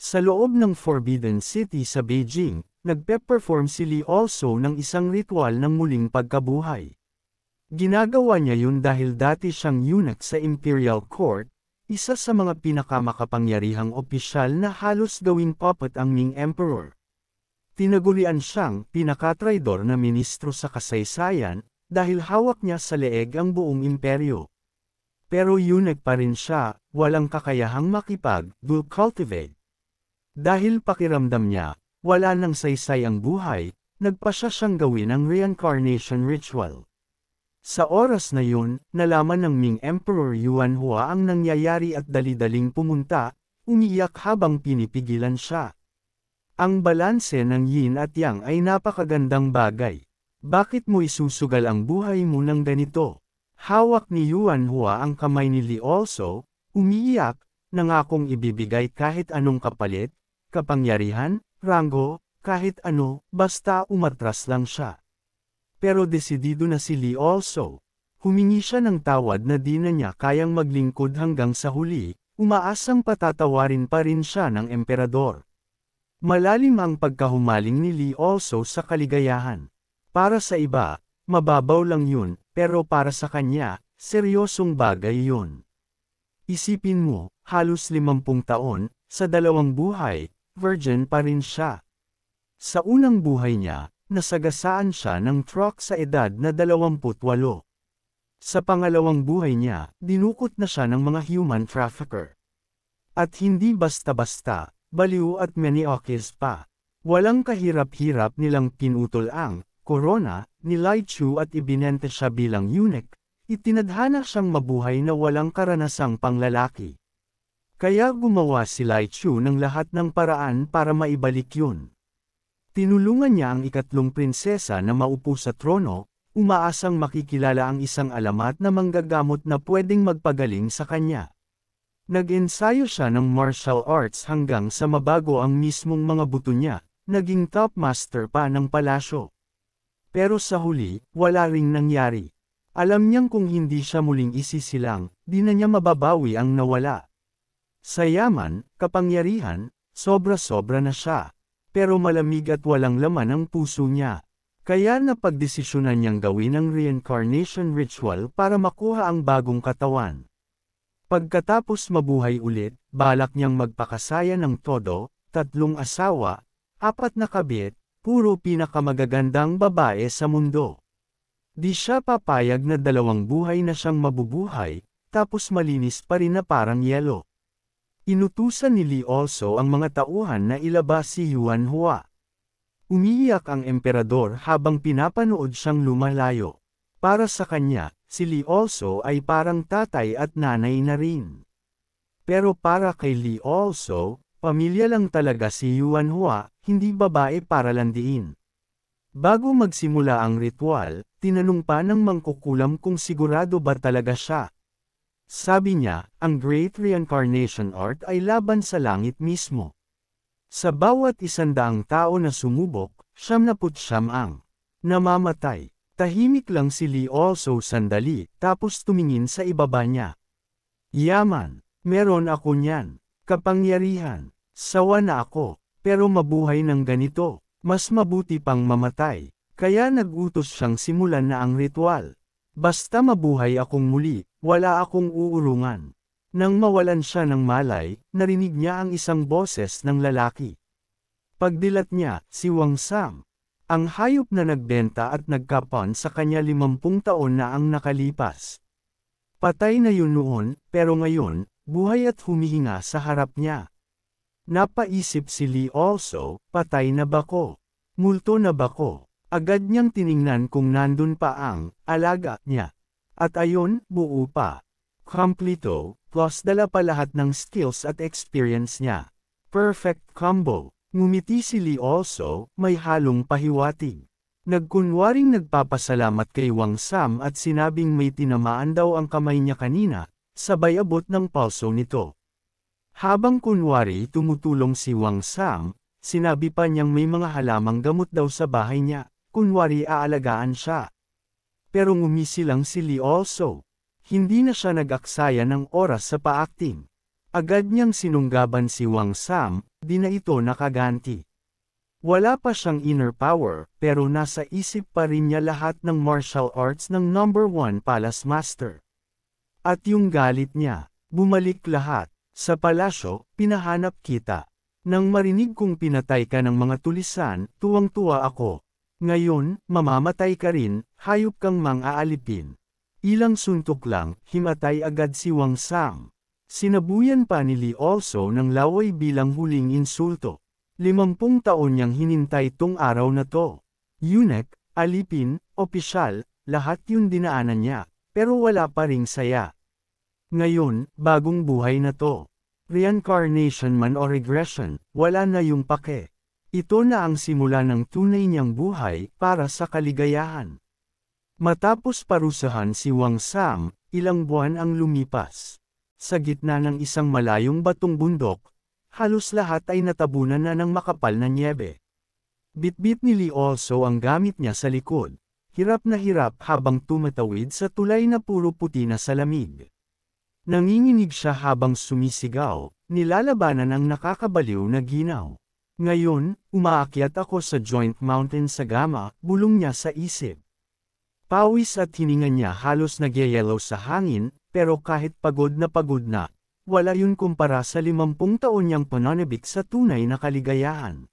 Sa loob ng Forbidden City sa Beijing, nagpe-perform si Li Also ng isang ritual ng muling pagkabuhay. Ginagawa niya yun dahil dati siyang eunuch sa Imperial Court, isa sa mga pinakamakapangyarihang opisyal na halos gawing puppet ang Ming Emperor. Tinagurian siyang pinakatraidor na ministro sa kasaysayan, dahil hawak niya sa leeg ang buong imperyo. Pero eunuch pa rin siya, walang kakayahang makipag-cultivate. Dahil pakiramdam niya, wala nang saysay ang buhay, nagpasya siyang gawin ang reincarnation ritual. Sa oras na yun, nalaman ng Ming Emperor Yuanhua ang nangyayari at dali-daling pumunta, umiiyak habang pinipigilan siya. Ang balanse ng yin at yang ay napakagandang bagay. Bakit mo isusugal ang buhay mo ng ganito? Hawak ni Yuanhua ang kamay ni Li Also, umiiyak, nangakong ibibigay kahit anong kapalit, kapangyarihan, ranggo, kahit ano, basta umatras lang siya. Pero desidido na si Li Also. Humingi siya ng tawad na di na niya kayang maglingkod hanggang sa huli, umaasang patatawarin pa rin siya ng emperador. Malalim ang pagkahumaling ni Li Also sa kaligayahan. Para sa iba, mababaw lang yun, pero para sa kanya, seryosong bagay yun. Isipin mo, halos 50 taon, sa 2 buhay, virgin pa rin siya. Sa unang buhay niya, nasagasaan siya ng truck sa edad na 28. Sa pangalawang buhay niya, dinukot na siya ng mga human trafficker. At hindi basta-basta, baliw at maniakis pa. Walang kahirap-hirap nilang pinutol ang corona ni Lai Chu at ibinenta siya bilang eunuch, itinadhana siyang mabuhay na walang karanasang panglalaki. Kaya gumawa si Lai Chu ng lahat ng paraan para maibalik yun. Tinulungan niya ang 3 prinsesa na maupo sa trono, umaasang makikilala ang isang alamat na manggagamot na pwedeng magpagaling sa kanya. Nag-ensayo siya ng martial arts hanggang sa mabago ang mismong mga buto niya, naging top master pa ng palasyo. Pero sa huli, wala ring nangyari. Alam niyang kung hindi siya muling isisilang, di na niya mababawi ang nawala. Sa yaman, kapangyarihan, sobra-sobra na siya. Pero malamig at walang laman ang puso niya. Kaya napagdesisyonan niyang gawin ang reincarnation ritual para makuha ang bagong katawan. Pagkatapos mabuhay ulit, balak niyang magpakasaya ng todo, 3 asawa, 4 na kabit, puro pinakamagagandang babae sa mundo. Di siya papayag na 2 buhay na siyang mabubuhay, tapos malinis pa rin na parang yelo. Inutusan ni Li Also ang mga tauhan na ilabas si Yuanhua. Umiiyak ang emperador habang pinapanood siyang lumalayo. Para sa kanya, si Li Also ay parang tatay at nanay na rin. Pero para kay Li Also, pamilya lang talaga si Yuanhua, hindi babae para landiin. Bago magsimula ang ritual, tinanong pa ng mangkukulam kung sigurado ba talaga siya. Sabi niya, ang Great Reincarnation Art ay laban sa langit mismo. Sa bawat 100 tao na sumubok, 99 ang namamatay. Tahimik lang si Li Also sandali, tapos tumingin sa ibaba niya. Yaman, meron ako niyan. Kapangyarihan, sawa na ako, pero mabuhay ng ganito, mas mabuti pang mamatay. Kaya nag-utos siyang simulan na ang ritual. Basta mabuhay akong muli, wala akong uurungan. Nang mawalan siya ng malay, narinig niya ang isang boses ng lalaki. Pagdilat niya, si Wang Sam. Ang hayop na nagbenta at nagkapon sa kanya 50 taon na ang nakalipas. Patay na yun noon, pero ngayon, buhay at humihinga sa harap niya. Napaisip si Li Also, patay na ba ko? Multo na ba ko? Agad niyang tiningnan kung nandun pa ang alaga niya. At ayon, buo pa. Kompleto, plus dala pa lahat ng skills at experience niya. Perfect combo. Ngumiti si Li Also, may halong pahiwatig. Nagkunwaring nagpapasalamat kay Wang Sam at sinabing may tinamaan daw ang kamay niya kanina, sabay abot ng palso nito. Habang kunwari tumutulong si Wang Sam, sinabi pa niyang may mga halamang gamot daw sa bahay niya, kunwari aalagaan siya. Pero ngumisi lang si Li Also. Hindi na siya nag-aksaya ng oras sa pa-acting. Agad niyang sinunggaban si Wang Sam, di na ito nakaganti. Wala pa siyang inner power, pero nasa isip pa rin niya lahat ng martial arts ng number 1 Palace Master. At yung galit niya, bumalik lahat. Sa palasyo, pinahanap kita. Nang marinig kong pinatay ka ng mga tulisan, tuwang-tuwa ako. Ngayon, mamamatay ka rin, hayop kang mang-aalipin. Ilang suntok lang, himatay agad si Wang Sam. Sinabuyan pa ni Li Also ng laway bilang huling insulto. 50 taon niyang hinintay tong araw na to. Eunuch, alipin, opisyal, lahat yun dinaanan niya, pero wala pa ring saya. Ngayon, bagong buhay na to. Reincarnation man o regression, wala na yung pake. Ito na ang simula ng tunay niyang buhay para sa kaligayahan. Matapos parusahan si Wang Sam, ilang buwan ang lumipas. Sa gitna ng isang malayong batong bundok, halos lahat ay natabunan na ng makapal na nyebe. Bitbit ni Li Also ang gamit niya sa likod. Hirap na hirap habang tumatawid sa tulay na puro puti na salamig. Nanginginig siya habang sumisigaw, nilalabanan ang nakakabaliw na ginaw. Ngayon, umaakyat ako sa Joint Mountain sa Gama, bulong niya sa isip. Pawis at hininga niya halos nagyayellow sa hangin, pero kahit pagod na, wala yun kumpara sa 50 taon niyang pananabik sa tunay na kaligayahan.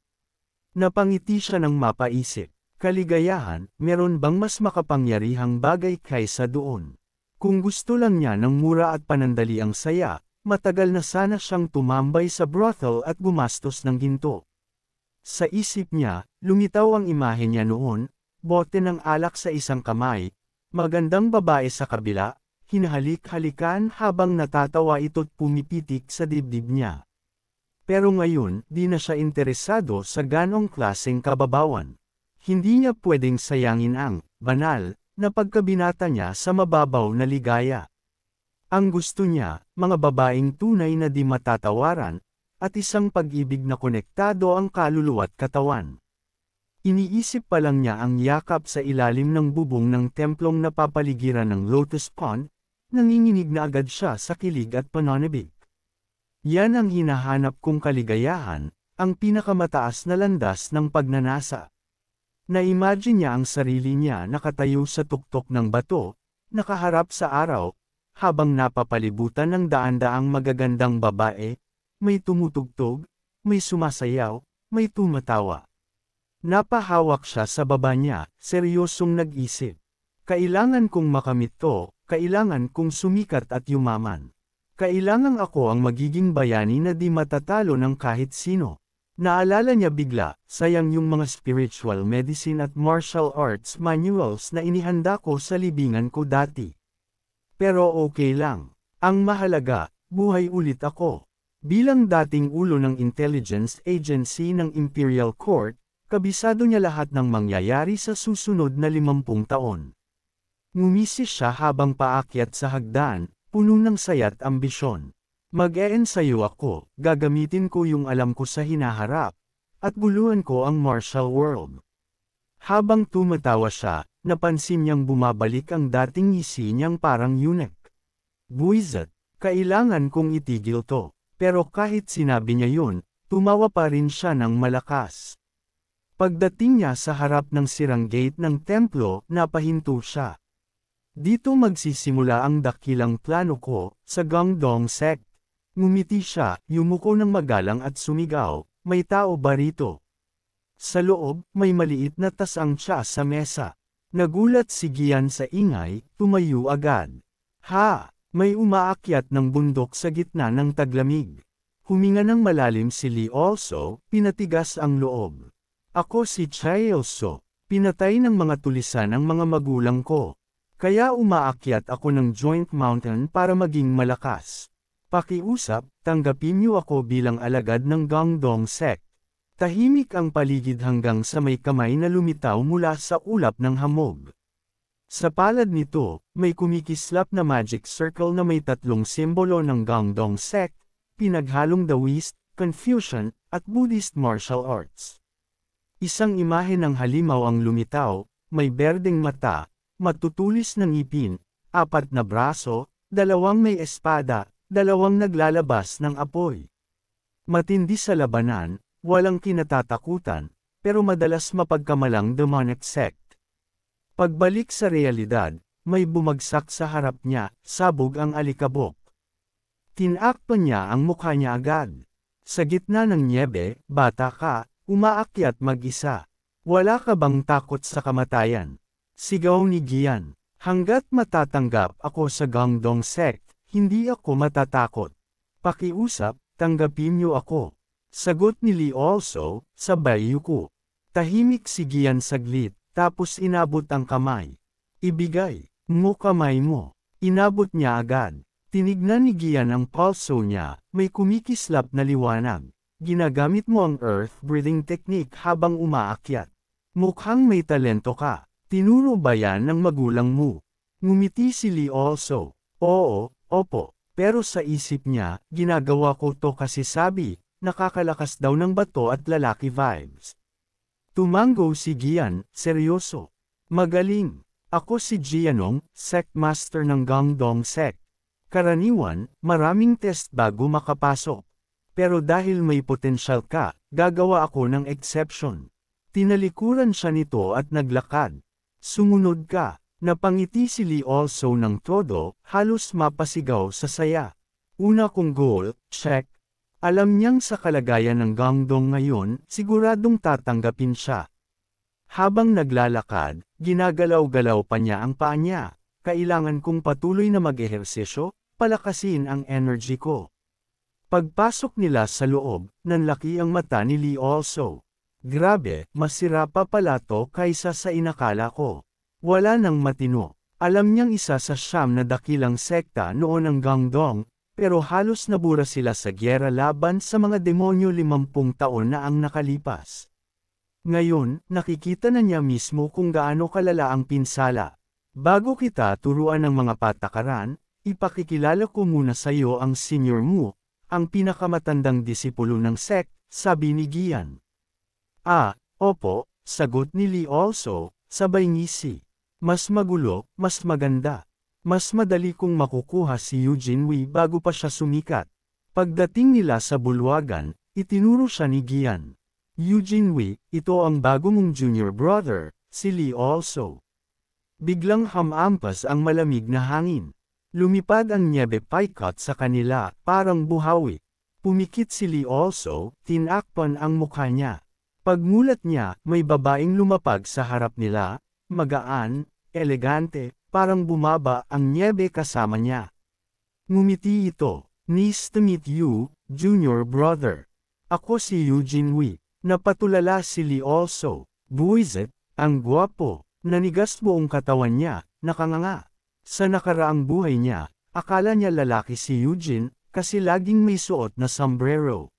Napangiti siya ng mapaisip. Kaligayahan, meron bang mas makapangyarihang bagay kaysa doon? Kung gusto lang niya ng mura at panandali ang saya, matagal na sana siyang tumambay sa brothel at gumastos ng ginto. Sa isip niya, lumitaw ang imahe niya noon, bote ng alak sa isang kamay, magandang babae sa kabila, hinahalik-halikan habang natatawa ito't pumipitik sa dibdib niya. Pero ngayon, di na siya interesado sa ganong klaseng kababawan. Hindi niya pwedeng sayangin ang banal na pagkabinata niya sa mababaw na ligaya. Ang gusto niya, mga babaeng tunay na di matatawaran, at isang pag-ibig na konektado ang kaluluwa't katawan. Iniisip pa lang niya ang yakap sa ilalim ng bubong ng templong napapaligiran ng Lotus Pond, nanginginig na agad siya sa kilig at pananabik. Yan ang hinahanap kong kaligayahan, ang pinakamataas na landas ng pagnanasa. Na-imagine niya ang sarili niya nakatayo sa tuktok ng bato, nakaharap sa araw, habang napapalibutan ng daan-daang magagandang babae, may tumutugtog, may sumasayaw, may tumatawa. Napahawak siya sa baba niya, seryosong nag-isip. Kailangan kong makamit to, kailangan kong sumikat at yumaman. Kailangang ako ang magiging bayani na di matatalo ng kahit sino. Naalala niya bigla, sayang yung mga spiritual medicine at martial arts manuals na inihanda ko sa libingan ko dati. Pero okay lang. Ang mahalaga, buhay ulit ako. Bilang dating ulo ng intelligence agency ng Imperial Court, kabisado niya lahat ng mangyayari sa susunod na 50 taon. Ngumisi siya habang paakyat sa hagdan, puno ng saya't ambisyon. Mag-e-ensayo ako, gagamitin ko yung alam ko sa hinaharap, at buluhan ko ang martial world. Habang tumatawa siya, napansin niyang bumabalik ang dating ngisi niyang parang eunuch. Buwisit, kailangan kong itigil to, pero kahit sinabi niya yun, tumawa pa rin siya ng malakas. Pagdating niya sa harap ng sirang gate ng templo, napahinto siya. Dito magsisimula ang dakilang plano ko, sa Guangdong sect. Ngumiti siya, yumuko ng magalang at sumigaw, may tao ba rito? Sa loob, may maliit na tasang siya sa mesa. Nagulat si Gian sa ingay, tumayo agad. Ha! May umaakyat ng bundok sa gitna ng taglamig. Huminga ng malalim si Li Also, pinatigas ang loob. Ako si Chaeilso, pinatay ng mga tulisan ang mga magulang ko. Kaya umaakyat ako ng Joint Mountain para maging malakas. Pakiusap, tanggapin niyo ako bilang alagad ng Guangdong sect. Tahimik ang paligid hanggang sa may kamay na lumitaw mula sa ulap ng hamog. Sa palad nito, may kumikislap na magic circle na may 3 simbolo ng Guangdong sect, pinaghalong Taoist, Confucian, at Buddhist martial arts. Isang imahe ng halimaw ang lumitaw, may berdeng mata, matutulis na ngipin, 4 na braso, 2 may espada, dalawang naglalabas ng apoy. Matindi sa labanan, walang kinatatakutan, pero madalas mapagkamalang demonic sect. Pagbalik sa realidad, may bumagsak sa harap niya, sabog ang alikabok. Tinakpan niya ang mukha niya agad. Sa gitna ng nyebe, bata ka, umaakyat mag-isa. Wala ka bang takot sa kamatayan? Sigaw ni Gian. Hanggat matatanggap ako sa Gangdong sect, hindi ako matatakot. Pakiusap, tanggapin niyo ako. Sagot ni Lee also, sabay yuko. Tahimik si Gian saglit, tapos inabot ang kamay. Ibigay mo kamay mo. Inabot niya agad. Tinignan ni Gian ang pulso niya, may kumikislap na liwanag. Ginagamit mo ang earth-breathing technique habang umaakyat. Mukhang may talento ka. Tinuro ba yan ng magulang mo? Ngumiti si Lee also. Oo, opo. Pero sa isip niya, ginagawa ko to kasi sabi, nakakalakas daw ng bato at lalaki vibes. Tumango si Gian, seryoso. Magaling. Ako si Gianong, sect master ng Gangdong sect. Karaniwan, maraming test bago makapasok. Pero dahil may potensyal ka, gagawa ako ng exception. Tinalikuran siya nito at naglakad. Sumunod ka. Napangiti si Lee also ng todo, halos mapasigaw sa saya. Una kong goal, check. Alam niyang sa kalagayan ng Gangdong ngayon, siguradong tatanggapin siya. Habang naglalakad, ginagalaw-galaw pa niya ang paa niya. Kailangan kong patuloy na mag-ehersisyo, palakasin ang energy ko. Pagpasok nila sa loob, nanlaki ang mata ni Lee also. Grabe, masira pa pala to kaysa sa inakala ko. Wala nang matino. Alam niyang isa sa siyam na dakilang sekta noon ang Gangdong, pero halos nabura sila sa gyera laban sa mga demonyo 50 taon na ang nakalipas. Ngayon, nakikita na niya mismo kung gaano kalala ang pinsala. Bago kita turuan ng mga patakaran, ipakikilala ko muna sa iyo ang senior mo, ang pinakamatandang disipulo ng sect, sabi ni Gian. Ah, opo, sagot ni Lee also, sabay ngisi. Mas magulo, mas maganda. Mas madali kong makukuha si Eugene Wei bago pa siya sumikat. Pagdating nila sa bulwagan, itinuro siya ni Gian. Eugene Wei, ito ang bago mong junior brother, si Lee also. Biglang hamampas ang malamig na hangin. Lumipad ang nyebe paikat sa kanila, parang buhawi. Pumikit si Lee also, tinakpan ang mukha niya. Pagmulat niya, may babaeng lumapag sa harap nila, magaan, elegante, parang bumaba ang nyebe kasama niya. Ngumiti ito, nice to meet you, junior brother. Ako si Eugene Wei. Napatulala si Lee also. Buwisit, ang gwapo, nanigas buong katawan niya, nakanganga. Sa nakaraang buhay niya, akala niya lalaki si Eugene, kasi laging may suot na sombrero.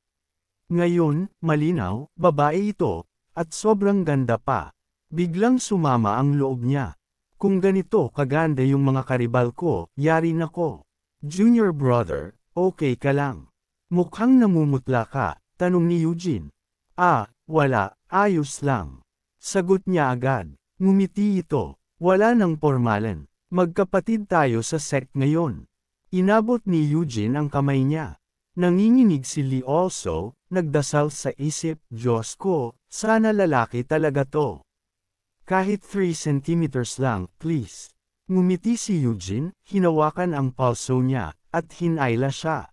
Ngayon, malinaw, babae ito, at sobrang ganda pa. Biglang sumama ang loob niya. Kung ganito kaganda yung mga karibal ko, yari na ko. Junior brother, okay ka lang. Mukhang namumutla ka, tanong ni Eugene. Ah, wala, ayos lang. Sagot niya agad. Ngumiti ito. Wala nang pormalan. Magkapatid tayo sa sect ngayon. Inabot ni Eugene ang kamay niya. Nanginginig si Lee also, nagdasal sa isip, Diyos ko, sana lalaki talaga to. Kahit 3 centimeters lang, please. Ngumiti si Eugene, hinawakan ang pulso niya, at hinayla siya.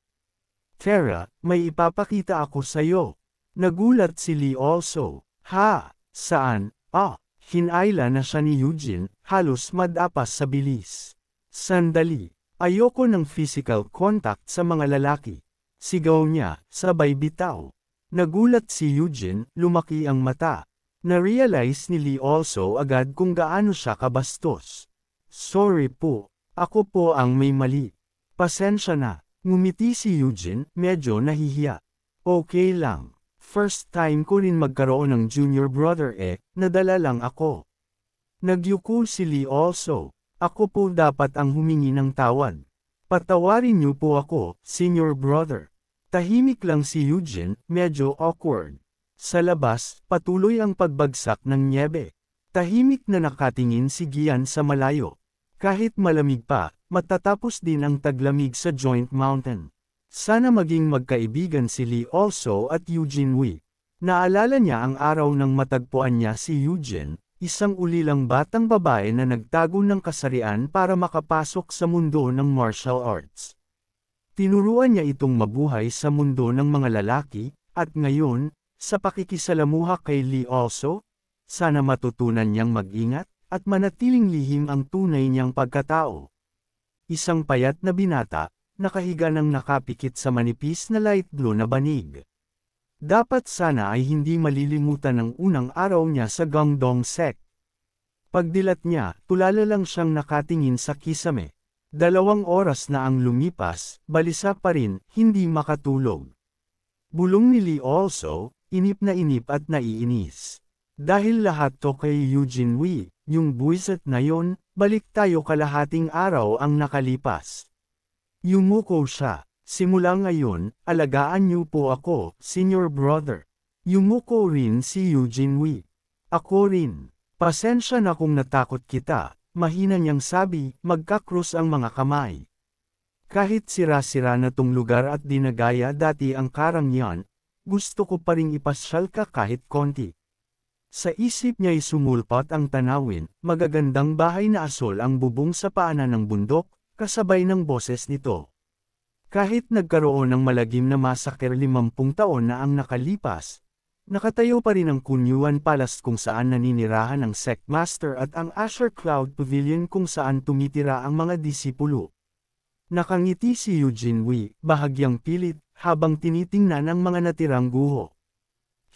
Tara, may ipapakita ako sa'yo. Nagulat si Lee also. Ha? Saan? Ah, hinayla na siya ni Eugene, halos madapas sa bilis. Sandali. Ayoko ng physical contact sa mga lalaki. Sigaw niya, sabay bitaw. Nagulat si Eugene, lumaki ang mata. Na-realize ni Lee also agad kung gaano siya kabastos. Sorry po. Ako po ang may mali. Pasensya na. Ngumiti si Eugene, medyo nahihiya. Okay lang. First time ko rin magkaroon ng junior brother nadala lang ako. Nagyuko si Lee also. Ako po dapat ang humingi ng tawad. Patawarin niyo po ako, senior brother. Tahimik lang si Eugene, medyo awkward. Sa labas, patuloy ang pagbagsak ng nyebe. Tahimik na nakatingin si Gian sa malayo. Kahit malamig pa, matatapos din ang taglamig sa Joint Mountain. Sana maging magkaibigan si Lee also at Eugene Wee. Naalala niya ang araw nang matagpuan niya si Eugene, isang ulilang batang babae na nagtago ng kasarian para makapasok sa mundo ng martial arts. Tinuruan niya itong mabuhay sa mundo ng mga lalaki, at ngayon, sa pakikisalamuha kay Lee also, sana matutunan niyang mag-ingat, at manatiling lihim ang tunay niyang pagkatao. Isang payat na binata, nakahiga ng nakapikit sa manipis na light blue na banig. Dapat sana ay hindi malilimutan ang unang araw niya sa Gangdong sect. Pagdilat niya, tulala lang siyang nakatingin sa kisame. 2 oras na ang lumipas, balisa pa rin, hindi makatulog. Bulong ni Lee also, inip at naiinis. Dahil lahat to kay Eugene Wee, yung buwisit na yon, balik tayo kalahating araw ang nakalipas. Yumuko siya. Simula ngayon, alagaan niyo po ako, senior brother. Yumuko rin si Eugene Wee. Ako rin. Pasensya na kung natakot kita, mahina niyang sabi, magkakrus ang mga kamay. Kahit sira-sira na tong lugar at dinagaya dati ang karangyan, gusto ko pa ring ipasyal ka kahit konti. Sa isip niya'y sumulpat ang tanawin, magagandang bahay na asol ang bubong sa paanan ng bundok, kasabay ng boses nito. Kahit nagkaroon ng malagim na massacre 50 taon na ang nakalipas, nakatayo pa rin ang Kunyuan Palace kung saan naninirahan ang sect master at ang Asher Cloud Pavilion kung saan tumitira ang mga disipulo. Nakangiti si Eugene Wee, bahagyang pilit, habang tinitingnan ang mga natirang guho.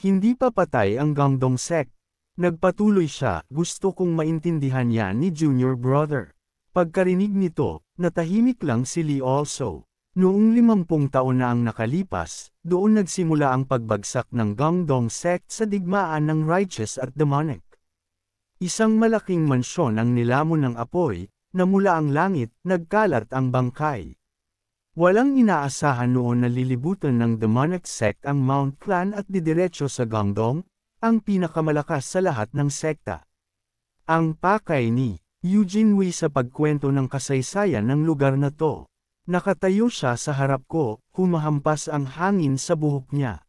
Hindi pa patay ang Gangdong sect. Nagpatuloy siya, gusto kong maintindihan yan ni junior brother. Pagkarinig nito, natahimik lang si Lee also. Noong 50 taon na ang nakalipas, doon nagsimula ang pagbagsak ng Gangdong sect sa digmaan ng righteous at demonic. Isang malaking mansyon ang nilamon ng apoy, na mula ang langit, nagkalat ang bangkay. Walang inaasahan noon na lilibutan ng demonic sect ang Mount Clan at didiretso sa Gangdong, ang pinakamalakas sa lahat ng sekta. Ang pakay ni Eugene Wee sa pagkwento ng kasaysayan ng lugar na to. Nakatayo siya sa harap ko, humahampas ang hangin sa buhok niya.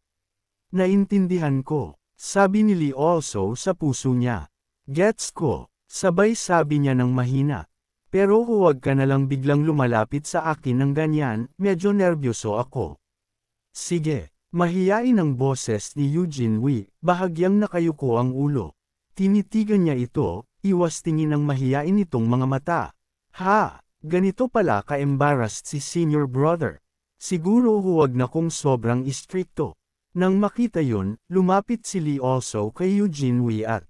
Naintindihan ko, sabi ni Lee also sa puso niya. Gets ko, sabay sabi niya ng mahina. Pero huwag ka na lang biglang lumalapit sa akin ng ganyan, medyo nerbyoso ako. Sige, mahiyain ang boses ni Eugene Wee, bahagyang nakayuko ang ulo. Tinitigan niya ito, iwas tingin ng mahiyain itong mga mata. Ha, ganito pala ka-embarrassed si senior brother. Siguro huwag na kung sobrang istrikto. Nang makita yun, lumapit si Lee also kay Eugene Wee at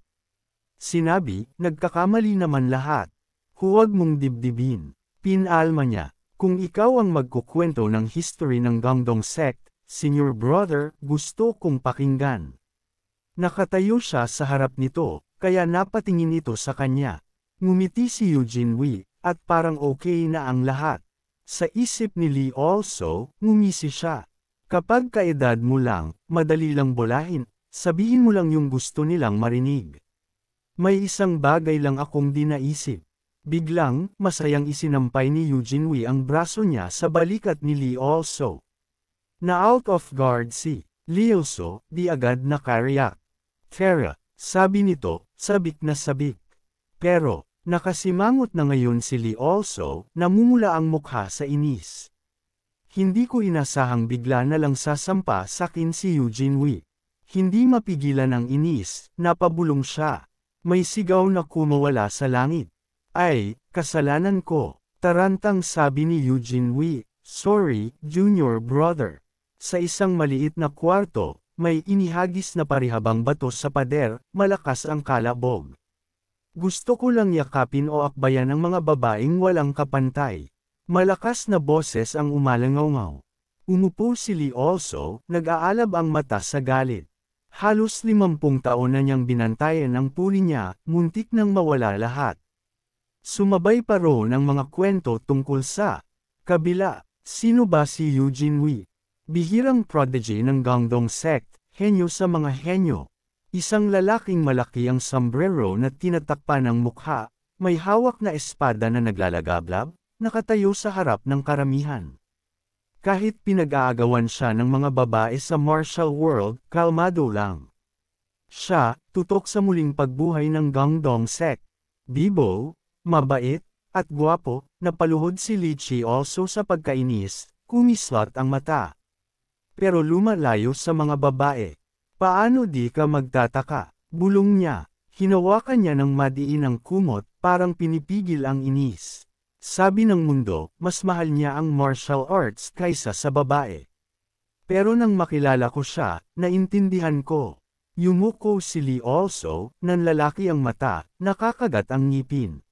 sinabi, nagkakamali naman lahat. Huwag mong dibdibin. Pinalma niya, kung ikaw ang magkukwento ng history ng Gangdong sect, senior brother, gusto kong pakinggan. Nakatayo siya sa harap nito, kaya napatingin ito sa kanya. Ngumiti si Eugene Wee, at parang okay na ang lahat. Sa isip ni Lee also, ngumisi siya. Kapag kaedad mo lang, madali lang bolahin, sabihin mo lang yung gusto nilang marinig. May isang bagay lang akong di naisip. Biglang, masayang isinampay ni Eugene Wee ang braso niya sa balikat ni Lee also. Na out of guard si Lee also, di agad nakariyak. Tara, sabi nito, sabik na sabik. Pero, nakasimangot na ngayon si Lee also, namumula ang mukha sa inis. Hindi ko inasahang bigla na lang sasampa sakin si Eugene Wee. Hindi mapigilan ang inis, napabulong siya. May sigaw na kumawala sa langit. Ay, kasalanan ko, tarantang sabi ni Eugene Wee, sorry, junior brother. Sa isang maliit na kwarto, may inihagis na parihabang bato sa pader, malakas ang kalabog. Gusto ko lang yakapin o akbayan ng mga babaeng walang kapantay. Malakas na boses ang umalangaw-ngaw. Umupo si Lee also, nag-aalab ang mata sa galit. Halos 50 taon na niyang binantayan ang puri niya, muntik nang mawala lahat. Sumabay pa roon ang mga kwento tungkol sa kabila. Sino ba si Eugene Wee? Bihirang prodigy ng Gangdong sect, henyo sa mga henyo. Isang lalaking malaki ang sombrero na tinatakpan ng mukha, may hawak na espada na naglalagablab, nakatayo sa harap ng karamihan. Kahit pinag-aagawan siya ng mga babae sa martial world, kalmado lang. Siya, tutok sa muling pagbuhay ng Gangdong sect. Bibo, mabait, at gwapo, napaluhod si Li Chi also sa pagkainis, kumislot ang mata. Pero lumalayo sa mga babae. Paano di ka magtataka? Bulong niya. Hinawakan niya ng madiin ang kumot, parang pinipigil ang inis. Sabi ng mundo, mas mahal niya ang martial arts kaysa sa babae. Pero nang makilala ko siya, naintindihan ko. Yumuko si Lee also, nanlalaki ang mata, nakakagat ang ngipin.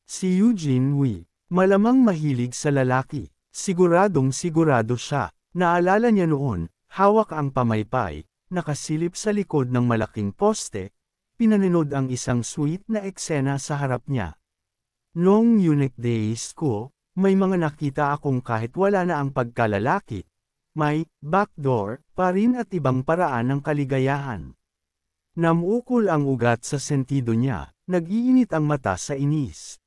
Si Eugene Wee, malamang mahilig sa lalaki. Siguradong sigurado siya. Naalala niya noon, hawak ang pamaypay, nakasilip sa likod ng malaking poste, pinanood ang isang sweet na eksena sa harap niya. Noong eunuch days ko, may mga nakita akong kahit wala na ang pagkalalaki, may backdoor pa rin at ibang paraan ng kaligayahan. Namukol ang ugat sa sentido niya, nag-iinit ang mata sa inis.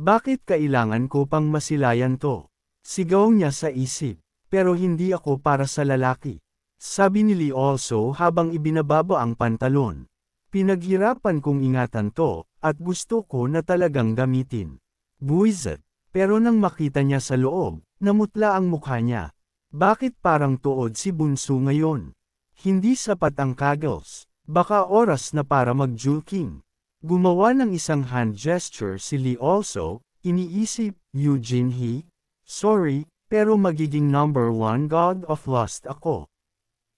Bakit kailangan ko pang masilayan to? Sigaw niya sa isip, pero hindi ako para sa lalaki. Sabi ni Lee also habang ibinababa ang pantalon. Pinaghirapan kong ingatan to, at gusto ko na talagang gamitin. Buwisit. Pero nang makita niya sa loob, namutla ang mukha niya. Bakit parang tuod si Bunso ngayon? Hindi sapat ang kagels. Baka oras na para mag-julking. Gumawa ng isang hand gesture si Lee also, iniisip, Eugene He. Sorry, pero magiging number 1 god of lust ako.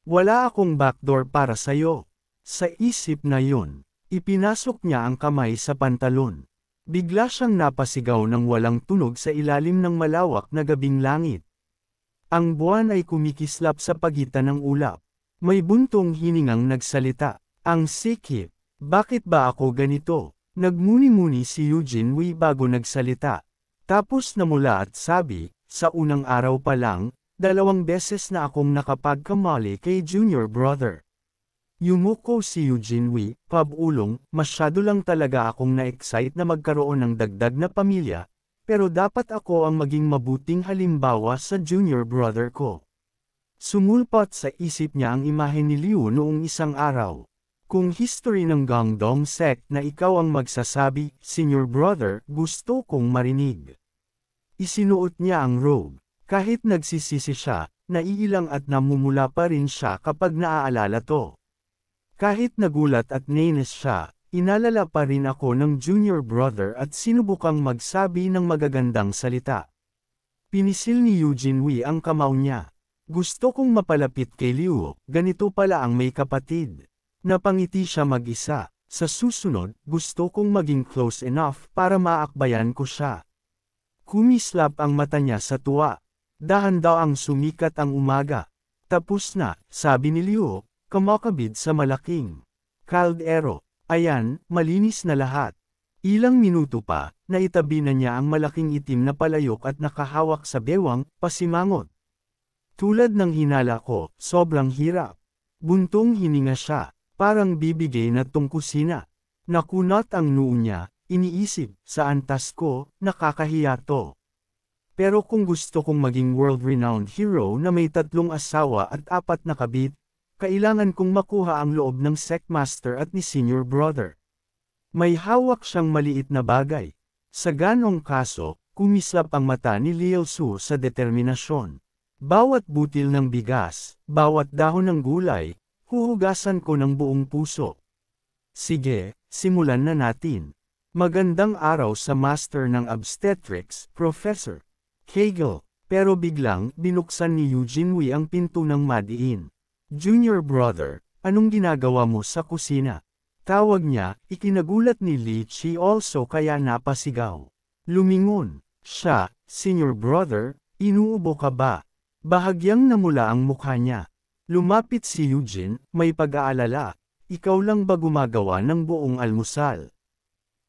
Wala akong backdoor para sayo. Sa isip na yun, ipinasok niya ang kamay sa pantalon. Bigla siyang napasigaw ng walang tunog sa ilalim ng malawak na gabing langit. Ang buwan ay kumikislap sa pagitan ng ulap. May buntong hiningang nagsalita. Ang sikip. Bakit ba ako ganito? Nagmuni-muni si Eugene Wee bago nagsalita. Tapos namula at sabi, sa unang araw pa lang, 2 beses na akong nakapagkamali kay junior brother. Yumuko si Eugene Wee, pabulong, masyado lang talaga akong na-excite na magkaroon ng dagdag na pamilya, pero dapat ako ang maging mabuting halimbawa sa junior brother ko. Sumulpot sa isip niya ang imahe ni Liu noong isang araw. Kung history ng Gangdong sect na ikaw ang magsasabi, senior brother, gusto kong marinig. Isinuot niya ang robe. Kahit nagsisisi siya, naiilang at namumula pa rin siya kapag naaalala to. Kahit nagulat at nainis siya, inalala pa rin ako ng junior brother at sinubukang magsabi ng magagandang salita. Pinisil ni Eugene Wee ang kamao niya. Gusto kong mapalapit kay Liu, ganito pala ang may kapatid. Napangiti siya mag-isa. Sa susunod, gusto kong maging close enough para maakbayan ko siya. Kumislap ang mata niya sa tuwa. Dahan daw ang sumikat ang umaga. Tapos na, sabi ni Liu. Kamakabid sa malaking kaldero. Ayan, malinis na lahat. Ilang minuto pa, naitabi na niya ang malaking itim na palayok at nakahawak sa bewang, pasimangot. Tulad ng hinala ko, sobrang hirap. Buntong hininga siya, parang bibigay na tungkusina. Nakunat ang noo niya, iniisip, sa antas ko, nakakahiya to. Pero kung gusto kong maging world-renowned hero na may 3 asawa at 4 na kabit, kailangan kong makuha ang loob ng sectmaster at ni senior brother. May hawak siyang maliit na bagay. Sa ganong kaso, kumislap ang mata ni Liu Su sa determinasyon. Bawat butil ng bigas, bawat dahon ng gulay, huhugasan ko ng buong puso. Sige, simulan na natin. Magandang araw sa Master ng Obstetrics, Professor Kegel. Pero biglang, binuksan ni Eugene Wee ang pinto ng madiin. Junior brother, anong ginagawa mo sa kusina? Tawag niya, ikinagulat ni Li Chi also kaya napasigaw. Lumingon. Siya, senior brother, inuubo ka ba? Bahagyang namula ang mukha niya. Lumapit si Eugene, may pag-aalala. Ikaw lang ba gumagawa ng buong almusal?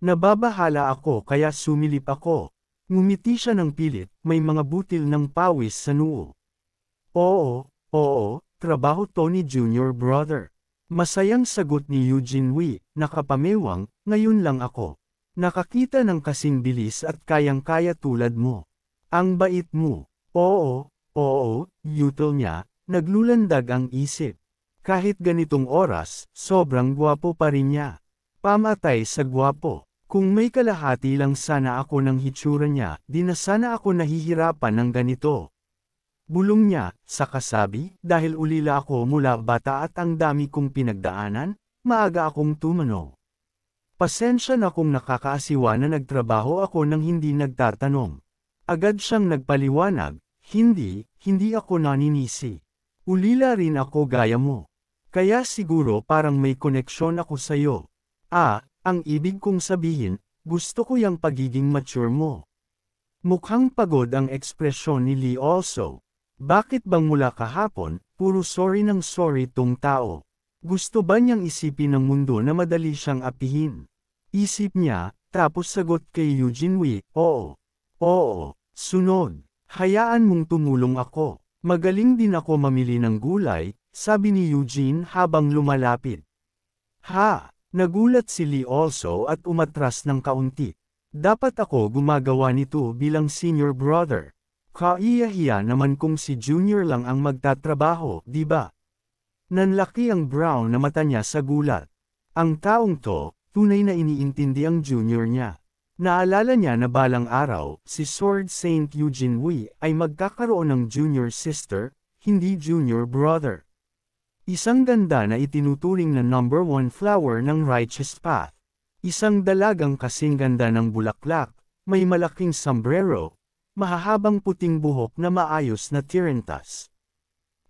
Nababahala ako kaya sumilip ako. Ngumiti siya ng pilit, may mga butil ng pawis sa noo. Oo, trabaho to ni junior brother. Masayang sagot ni Eugene Wee, nakapamewang, ngayon lang ako. Nakakita ng kasing bilis at kayang-kaya tulad mo. Ang bait mo. Oo, yutol niya, naglulandag ang isip. Kahit ganitong oras, sobrang gwapo pa rin niya. Pamatay sa gwapo. Kung may kalahati lang sana ako ng hitsura niya, di na sana ako nahihirapan ng ganito. Bulong niya, saka sabi, dahil ulila ako mula bata at ang dami kong pinagdaanan, maaga akong tumano. Pasensya na kung nakakaasiwa na nagtrabaho ako nang hindi nagtatanong. Agad siyang nagpaliwanag, hindi ako naninisi. Ulila rin ako gaya mo. Kaya siguro parang may koneksyon ako sa'yo. Ang ibig kong sabihin, gusto ko yung pagiging mature mo. Mukhang pagod ang ekspresyon ni Lee also. Bakit bang mula kahapon, puro sorry ng sorry tong tao? Gusto ba niyang isipin ng mundo na madali siyang apihin? Isip niya, tapos sagot kay Eugene Wee, oo. Sunod. Hayaan mong tumulong ako. Magaling din ako mamili ng gulay, sabi ni Eugene habang lumalapit. Nagulat si Lee also at umatras ng kaunti. Dapat ako gumagawa nito bilang senior brother. Kaiyahiya naman kung si junior lang ang magtatrabaho, di ba? Nanlaki ang brown na mata niya sa gulat. Ang taong to, tunay na iniintindi ang junior niya. Naalala niya na balang araw, si Sword Saint Eugene Wee ay magkakaroon ng junior sister, hindi junior brother. Isang ganda na itinuturing na number 1 flower ng righteous path. Isang dalagang kasing ganda ng bulaklak, may malaking sombrero, mahahabang puting buhok na maayos na tirentas.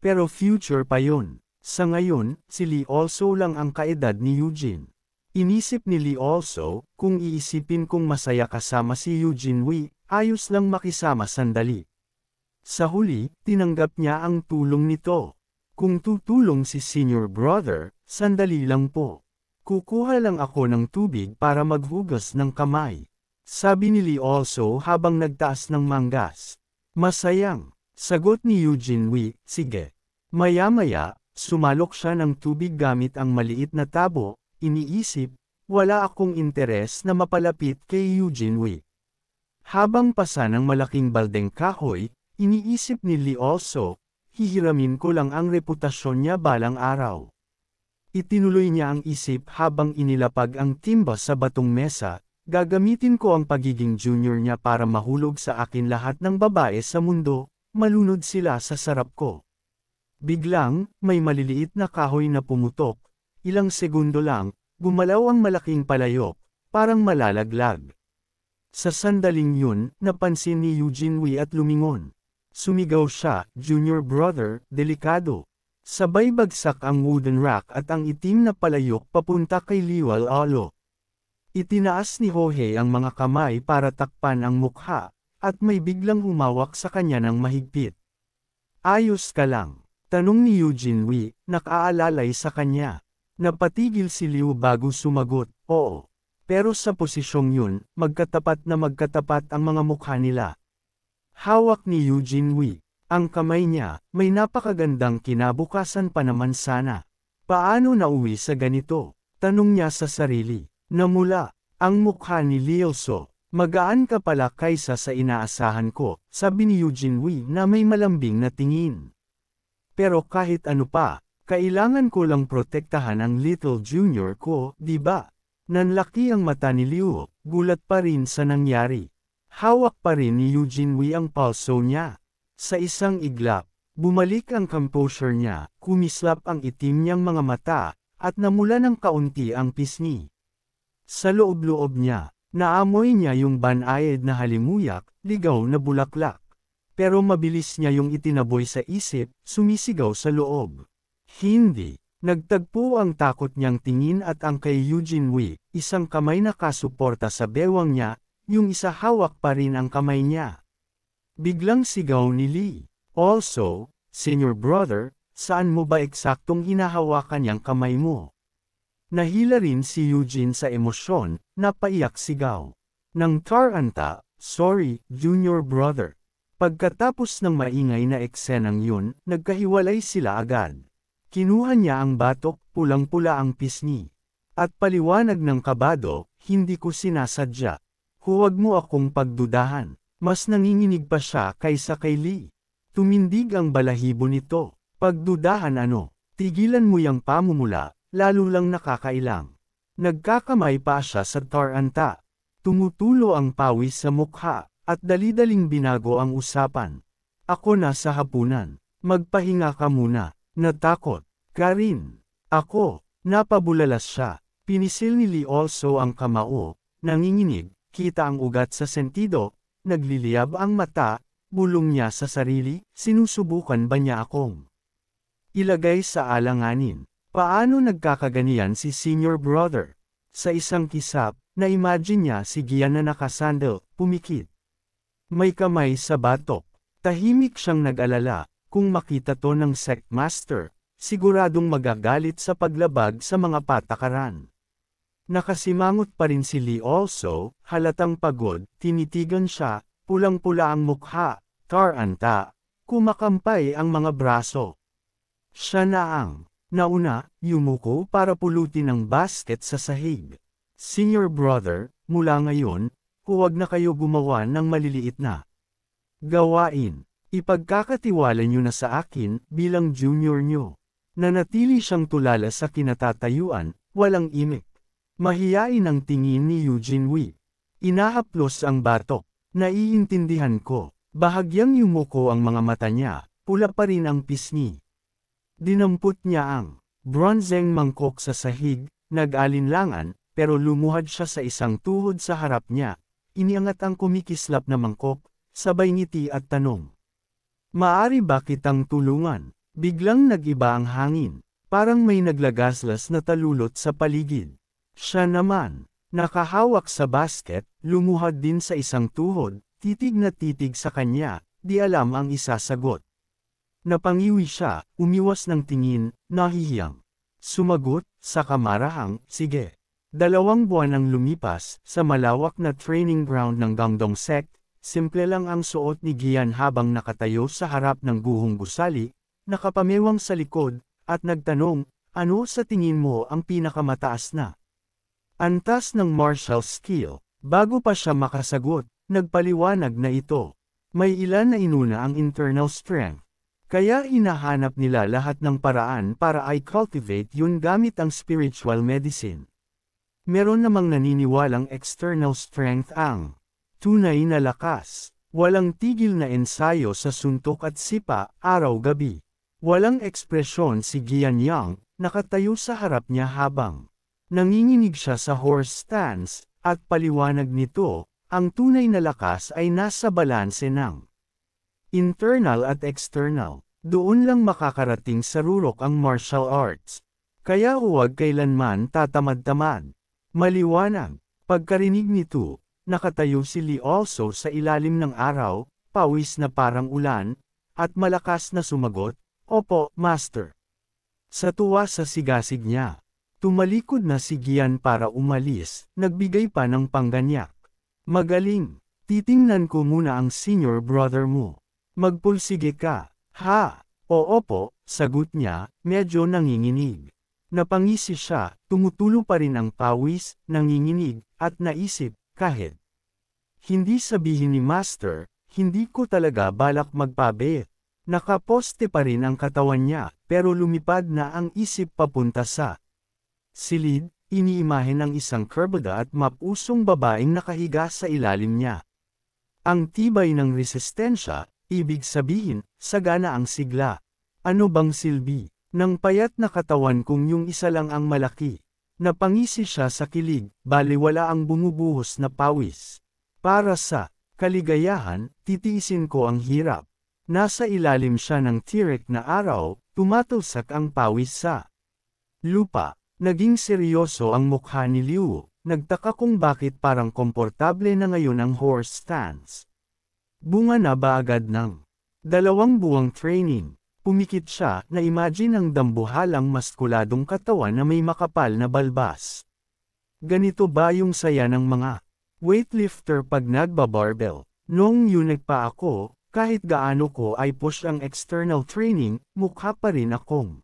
Pero future pa yun. Sa ngayon, si Lee also lang ang kaedad ni Eugene. Inisip ni Lee also, kung iisipin kong masaya kasama si Eugene Wee, ayos lang makisama sandali. Sa huli, tinanggap niya ang tulong nito. Kung tutulong si senior brother, sandali lang po. Kukuha lang ako ng tubig para maghugas ng kamay. Sabi ni Lee also habang nagtaas ng manggas. Masayang, sagot ni Eugene Wee, sige. Maya-maya, sumalok siya ng tubig gamit ang maliit na tabo, iniisip, wala akong interes na mapalapit kay Eugene Wee. Habang pasa ng malaking baldeng kahoy, iniisip ni Lee also, hihiramin ko lang ang reputasyon niya balang araw. Itinuloy niya ang isip habang inilapag ang timba sa batong mesa, gagamitin ko ang pagiging junior niya para mahulog sa akin lahat ng babae sa mundo, malunod sila sa sarap ko. Biglang, may maliliit na kahoy na pumutok, ilang segundo lang, gumalaw ang malaking palayok, parang malalaglag. Sa sandaling yun, napansin ni Eugene Wee at lumingon. Sumigaw siya, junior brother, delikado. Sabay bagsak ang wooden rack at ang itim na palayok papunta kay Liwal Alo. Itinaas ni Hohe ang mga kamay para takpan ang mukha, at may biglang humawak sa kanya ng mahigpit. Ayos ka lang? Tanong ni Eugene Wee, nakaalalay sa kanya. Napatigil si Liu bago sumagot, oo. Pero sa posisyong yun, magkatapat ang mga mukha nila. Hawak ni Eugene Wee. Ang kamay niya, may napakagandang kinabukasan pa naman sana. Paano nauwi sa ganito? Tanong niya sa sarili. Namula, ang mukha ni Lielso. Magaan ka pala kaysa sa inaasahan ko, sabi ni Eugene Wee na may malambing na tingin. Pero kahit ano pa, kailangan ko lang protektahan ang little junior ko, di ba? Nanlaki ang mata ni Liu, gulat pa rin sa nangyari. Hawak pa rin ni Eugene Wee ang pulso niya. Sa isang iglap, bumalik ang composure niya, kumislap ang itim niyang mga mata, at namula ng kaunti ang pisngi. Sa loob-loob niya, naamoy niya yung banayad na halimuyak, ligaw na bulaklak. Pero mabilis niya yung itinaboy sa isip, sumisigaw sa loob. Hindi. Nagtagpo ang takot niyang tingin at ang kay Eugene Wee, isang kamay na kasuporta sa bewang niya, yung isa hawak pa rin ang kamay niya. Biglang sigaw ni Lee. Also, senior brother, saan mo ba eksaktong hinahawakan niyang kamay mo? Nahila rin si Eugene sa emosyon, napaiyak sigaw. Nang taranta, sorry, junior brother. Pagkatapos ng maingay na eksenang yun, nagkahiwalay sila agad. Kinuha niya ang batok, pulang-pula ang pisngi. At paliwanag ng kabado, hindi ko sinasadya. Huwag mo akong pagdudahan. Mas nanginginig pa siya kaysa kay Lee. Tumindig ang balahibo nito. Pagdudahan ano? Tigilan mo yang pamumula, lalo lang nakakailang. Nagkakamay pa siya sa taranta. Tumutulo ang pawis sa mukha, at dali-daling binago ang usapan. Ako na sa hapunan. Magpahinga ka muna. Natakot ka rin. Ako. Napabulalas siya. Pinisil ni Lee also ang kamao. Nanginginig, kita ang ugat sa sentido. Nagliliyab ang mata, bulong niya sa sarili, sinusubukan ba niya akong ilagay sa alanganin? Paano nagkakaganiyan si senior brother? Sa isang kisap, na-imagine niya si Gian na nakasandal, pumikit. May kamay sa batok. Tahimik siyang nag-alala, kung makita to ng sect master, siguradong magagalit sa paglabag sa mga patakaran. Nakasimangot pa rin si Lee also, halatang pagod, tinitigan siya, pulang-pula ang mukha, taranta, kumakampay ang mga braso. Siya na ang nauna, yumuko para pulutin ang basket sa sahig. Senior brother, mula ngayon, huwag na kayo gumawa ng maliliit na gawain. Ipagkakatiwala niyo na sa akin bilang junior niyo. Nanatili siyang tulala sa kinatatayuan, walang imik. Mahiyain ang tingin ni Eugene Wee. Inahaplos ang batok. Naiintindihan ko. Bahagyang yumuko ang mga mata niya, pula pa rin ang pisngi. Dinampot niya ang bronzeng mangkok sa sahig, nag-alinlangan, pero lumuhad siya sa isang tuhod sa harap niya. Iniangat ang kumikislap na mangkok, sabay ngiti at tanong. Maari ba kitang tulungan? Biglang nag-iba ang hangin. Parang may naglagaslas na talulot sa paligid. Siya naman, nakahawak sa basket, lumuhad din sa isang tuhod, titig na titig sa kanya, di alam ang isasagot. Napangiwi siya, umiwas ng tingin, nahihiyang. Sumagot, sa kamarahang, sige. 2 buwan ang lumipas, sa malawak na training ground ng Gangdong Sect, simple lang ang suot ni Gian habang nakatayo sa harap ng guhong gusali, nakapamewang sa likod, at nagtanong, ano sa tingin mo ang pinakamataas na antas ng martial skill? Bago pa siya makasagot, nagpaliwanag na ito. May ilan na inuna ang internal strength. Kaya hinahanap nila lahat ng paraan para i-cultivate yun gamit ang spiritual medicine. Meron namang naniniwalang external strength ang tunay na lakas. Walang tigil na ensayo sa suntok at sipa, araw-gabi. Walang ekspresyon si Gian Yang, nakatayo sa harap niya habang nanginginig siya sa horse stance, at paliwanag nito, ang tunay na lakas ay nasa balanse ng internal at external. Doon lang makakarating sa rurok ang martial arts. Kaya huwag kailanman tatamad-tamad. Maliwanag. Pagkarinig nito, nakatayo si Lee also sa ilalim ng araw, pawis na parang ulan, at malakas na sumagot, Opo, Master. Sa tuwa sa sigasig niya. Tumalikod na si Gian para umalis, nagbigay pa ng pangganyak. Magaling. Titingnan ko muna ang senior brother mo. Magpulsige ka. Ha? O opo, sagot niya, medyo nanginginig. Napangisi siya, tumutulo pa rin ang pawis, nanginginig, at naisip, kahit hindi sabihin ni Master, hindi ko talaga balak magpabet. Nakaposte pa rin ang katawan niya, pero lumipad na ang isip papunta sa silid, iniimahe ng isang kurbada at mapusong babaeng nakahiga sa ilalim niya. Ang tibay ng resistensya, ibig sabihin, sagana ang sigla. Ano bang silbi? Nang payat na katawan kung yung isa lang ang malaki. Napangisi siya sa kilig, baliwala ang bumubuhos na pawis. Para sa kaligayahan, titiisin ko ang hirap. Nasa ilalim siya ng tirik na araw, tumatulsak ang pawis sa lupa. Naging seryoso ang mukha ni Liu, nagtaka kung bakit parang komportable na ngayon ang horse stance. Bunga na ba agad ng 2 buwang training? Pumikit siya, na imagine ang dambuhalang maskuladong katawan na may makapal na balbas. Ganito ba yung saya ng mga weightlifter pag nagbabarbell? Noong unit pa ako, kahit gaano ko ay push ang external training, mukha pa rin akong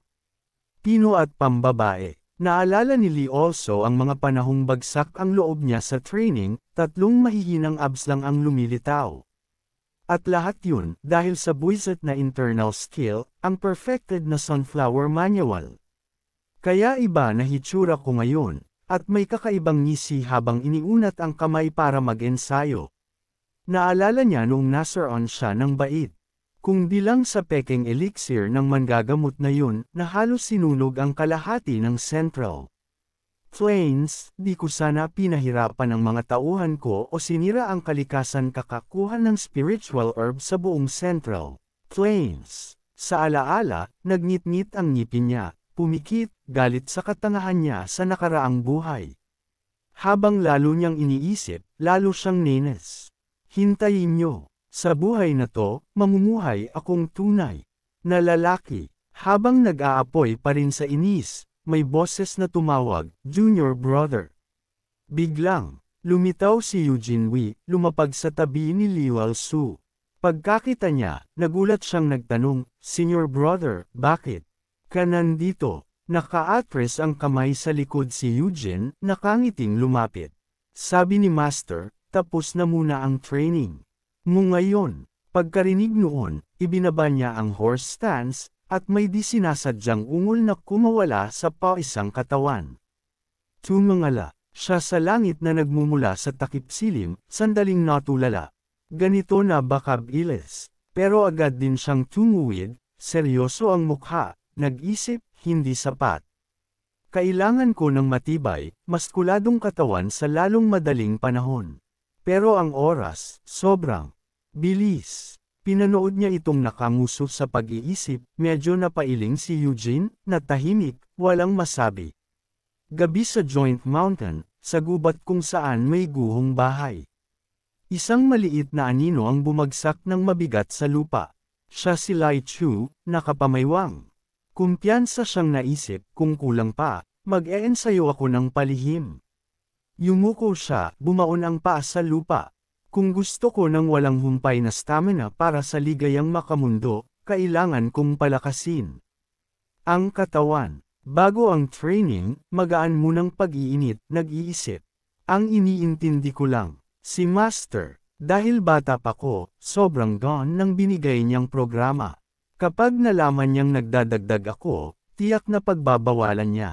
pino at pambabae. Naalala ni Lee also ang mga panahong bagsak ang loob niya sa training, 3 mahihinang abs lang ang lumilitaw. At lahat yun, dahil sa buwisit na internal skill, ang perfected na sunflower manual. Kaya iba na hitsura ko ngayon, at may kakaibang ngisi habang iniunat ang kamay para mag-ensayo. Naalala niya noong nasaroon siya ng bait. Kung di lang sa pekeng elixir ng manggagamot na yun, na halos sinunog ang kalahati ng Central Plains, di ko sana pinahirapan ang mga tauhan ko o sinira ang kalikasan kakakuha ng spiritual herb sa buong Central Plains. Sa alaala, nagngit-ngit ang ngipin niya, pumikit, galit sa katangahan niya sa nakaraang buhay. Habang lalo niyang iniisip, lalo siyang nenes. Hintayin niyo. Sa buhay na to, mamumuhay akong tunay na lalaki. Habang nag-aapoy pa rin sa inis, may boses na tumawag, "Junior brother." Biglang, lumitaw si Eugene Wee, lumapag sa tabi ni Liwal Su. Pagkakita niya, nagulat siyang nagtanong, "Senior brother, bakit ka nandito?" Naka-atras ang kamay sa likod si Eugene, nakangiting lumapit. Sabi ni Master, tapos na muna ang training mo ngayon. Pagkarinig noon, ibinaba niya ang horse stance, at may di sinasadyang ungol na kumawala sa paisang katawan. Tumangala siya sa langit na nagmumula sa takip silim, sandaling natulala. Ganito na baka bilis, pero agad din siyang tumuwid, seryoso ang mukha, nag-isip, hindi sapat. Kailangan ko ng matibay, maskuladong katawan sa lalong madaling panahon. Pero ang oras, sobrang bilis. Pinanood niya itong nakamuso sa pag-iisip, medyo napailing si Eugene, na tahimik, walang masabi. Gabi sa Joint Mountain, sa gubat kung saan may guhong bahay. Isang maliit na anino ang bumagsak ng mabigat sa lupa. Siya si Lai Chu, nakapamaywang. Kumpiyansa siyang naisip, kung kulang pa, mag-eensayo ako ng palihim. Yumuko siya, bumaon ang paa sa lupa. Kung gusto ko ng walang humpay na stamina para sa ligayang makamundo, kailangan kong palakasin ang katawan. Bago ang training, magaan munang pag-iinit, nag-iisip. Ang iniintindi ko lang, si Master, dahil bata pa ko, sobrang gone ng binigay niyang programa. Kapag nalaman niyang nagdadagdag ako, tiyak na pagbabawalan niya.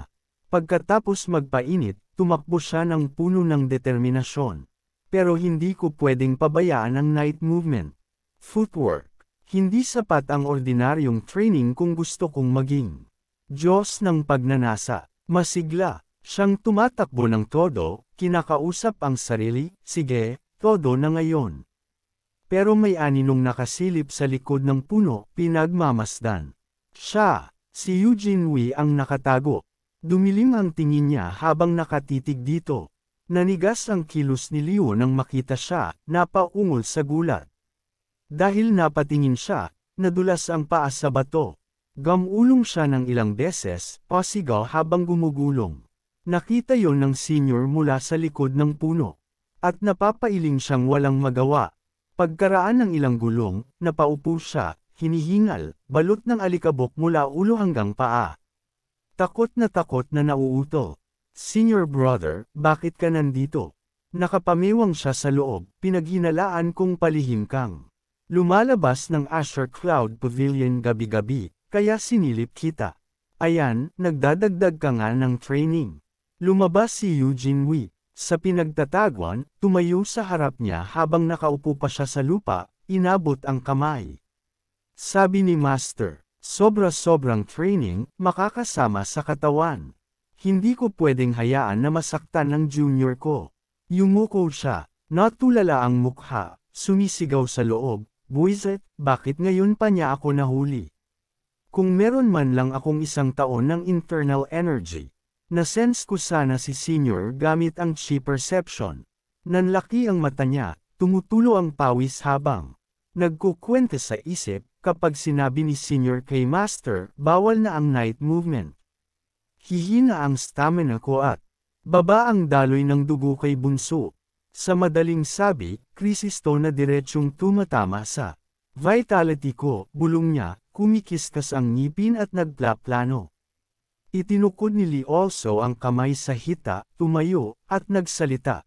Pagkatapos magpainit, tumakbo siya ng puno ng determinasyon. Pero hindi ko pwedeng pabayaan ang night movement. Footwork. Hindi sapat ang ordinaryong training kung gusto kong maging Diyos ng pagnanasa. Masigla, siyang tumatakbo ng todo, kinakausap ang sarili, sige, todo na ngayon. Pero may aninong nakasilip sa likod ng puno, pinagmamasdan. Siya, si Eugene Wee ang nakatago. Dumilim ang tingin niya habang nakatitig dito. Nanigas ang kilos ni Liu nang makita siya, napaungol sa gulat. Dahil napatingin siya, nadulas ang paa sa bato. Gamulong siya ng ilang beses, pasigaw habang gumugulong. Nakita yon ng senior mula sa likod ng puno. At napapailing siyang walang magawa. Pagkaraan ng ilang gulong, napaupo siya, hinihingal, balot ng alikabok mula ulo hanggang paa. Takot na nauuto. Senior brother, bakit ka nandito? Nakapamiwang siya sa loob, pinaghinalaan kong palihim kang lumalabas ng Asher Cloud Pavilion gabi-gabi, kaya sinilip kita. Ayan, nagdadagdag ka nga ng training. Lumabas si Eugene Wee. Sa pinagtatagwan, tumayo sa harap niya habang nakaupo pa siya sa lupa, inabot ang kamay. Sabi ni Master, sobra-sobrang training, makakasama sa katawan. Hindi ko pwedeng hayaan na masaktan ng junior ko. Yumuko siya, natulala ang mukha, sumisigaw sa loob, buwisit, bakit ngayon pa niya ako nahuli? Kung meron man lang akong 1 taon ng internal energy, na-sense ko sana si senior gamit ang chi perception. Nanlaki ang mata niya, tumutulo ang pawis habang nagkukwente sa isip, kapag sinabi ni senior kay Master, bawal na ang night movement. Hihina ang stamina ko at baba ang daloy ng dugo kay bunso. Sa madaling sabi, krisis to na diretsyong tumatama sa vitality ko, bulong niya, kumikiskas ang ngipin at nagplaplano. Itinukod ni Lee also ang kamay sa hita, tumayo, at nagsalita.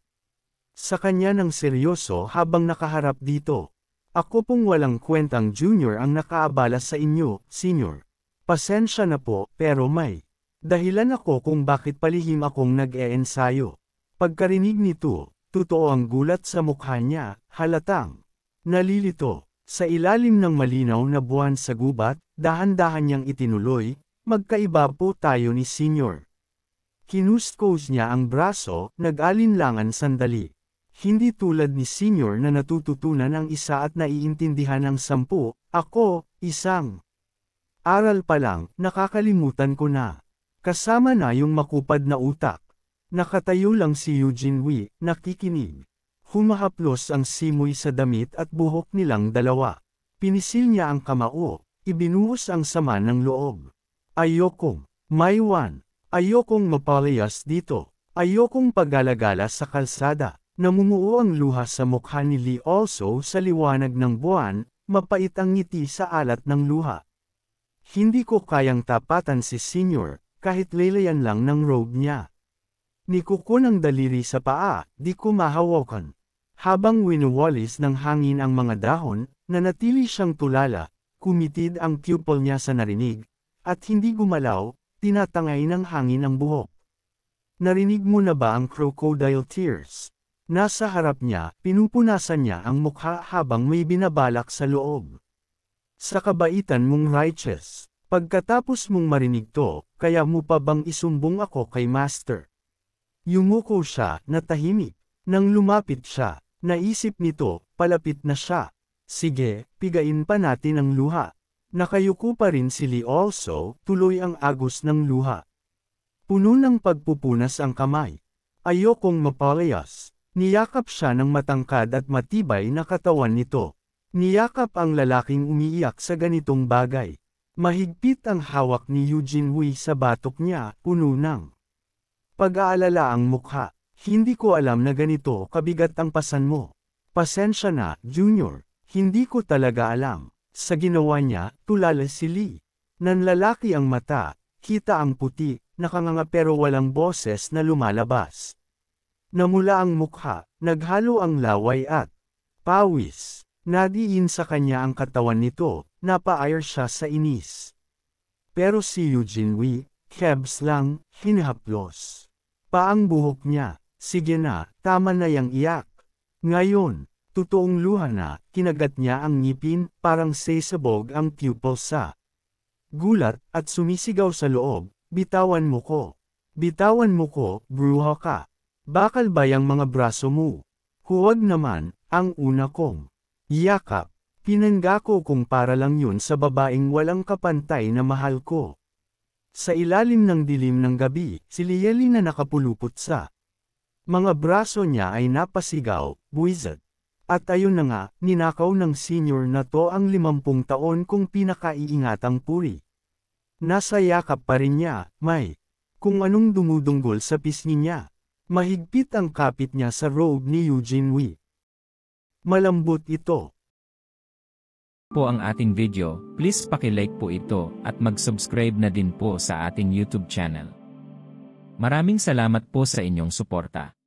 Sa kanya ng seryoso habang nakaharap dito. Ako pong walang kwentang junior ang nakaabala sa inyo, senior. Pasensya na po, pero may dahilan ako kung bakit palihim akong nag-e-ensayo. Pagkarinig nito, totoo ang gulat sa mukha niya, halatang nalilito. Sa ilalim ng malinaw na buwan sa gubat, dahan-dahan niyang itinuloy, magkaiba po tayo ni Senior. Kinustkos niya ang braso, nag-alinlangan sandali. Hindi tulad ni Senior na natututunan ang isa at naiintindihan ang 10, ako, isang aral pa lang, nakakalimutan ko na. Kasama na yung makupad na utak. Nakatayo lang si Eugene Wee, nakikinig. Humahaplos ang simoy sa damit at buhok nilang dalawa. Pinisil niya ang kamao, ibinuhos ang sama ng loob. Ayokong, Maiwan. Ayokong mapalayas dito. Ayokong paggalagala sa kalsada. Namumuo ang luha sa mukha ni Lee also sa liwanag ng buwan, mapait ang ngiti sa alat ng luha. Hindi ko kayang tapatan si Senior, kahit laylayan lang ng robe niya. Nikuko ng daliri sa paa, di ko mahawakan. Habang winuwalis ng hangin ang mga dahon, nanatili siyang tulala, kumitid ang pupil niya sa narinig, at hindi gumalaw, tinatangay ng hangin ang buhok. Narinig mo na ba ang crocodile tears? Nasa harap niya, pinupunasan niya ang mukha habang may binabalak sa loob. Sa kabaitan mong righteous, pagkatapos mong marinig to, kaya mo pa bang isumbong ako kay Master? Yumuko siya, natahimik. Nang lumapit siya, naisip nito, palapit na siya. Sige, pigain pa natin ang luha. Nakayuko pa rin si Lee also, tuloy ang agos ng luha. Puno ng pagpupunas ang kamay. Ayokong mapalayas. Niyakap siya ng matangkad at matibay na katawan nito. Niyakap ang lalaking umiiyak sa ganitong bagay. Mahigpit ang hawak ni Eugene Wee sa batok niya, puno ng pag-aalala ang mukha. Hindi ko alam na ganito kabigat ang pasan mo. Pasensya na, Junior. Hindi ko talaga alam. Sa ginawa niya, tulala si Lee. Nanlalaki ang mata, kita ang puti, nakanganga pero walang boses na lumalabas. Namula ang mukha, naghalo ang laway at pawis. Nadiin sa kanya ang katawan nito, napaayar siya sa inis. Pero si Eugene Wee, kebs lang, hinahaplos. Paang buhok niya. Sige na, tama na yang iyak. Ngayon, totoong luha na, kinagat niya ang ngipin, parang sesabog ang pupil sa gulat, at sumisigaw sa loob, bitawan mo ko. Bitawan mo ko, bruha ka. Bakal ba yang mga braso mo? Huwag naman, ang una kong yakap. Pinanggako kung para lang yun sa babaeng walang kapantay na mahal ko. Sa ilalim ng dilim ng gabi, si Lieli na nakapulupot sa mga braso niya ay napasigaw, buwizat. At ayun na nga, ninakaw ng senior na to ang 50 taon kong pinakaiingatang puri. Nasa yakap pa rin niya, may kung anong dumudunggol sa pisngi niya. Mahigpit ang kapit niya sa robe ni Eugene Wee. Malambot ito. Po ang ating video, please paki-like po ito at mag-subscribe na din po sa ating YouTube channel. Maraming salamat po sa inyong suporta.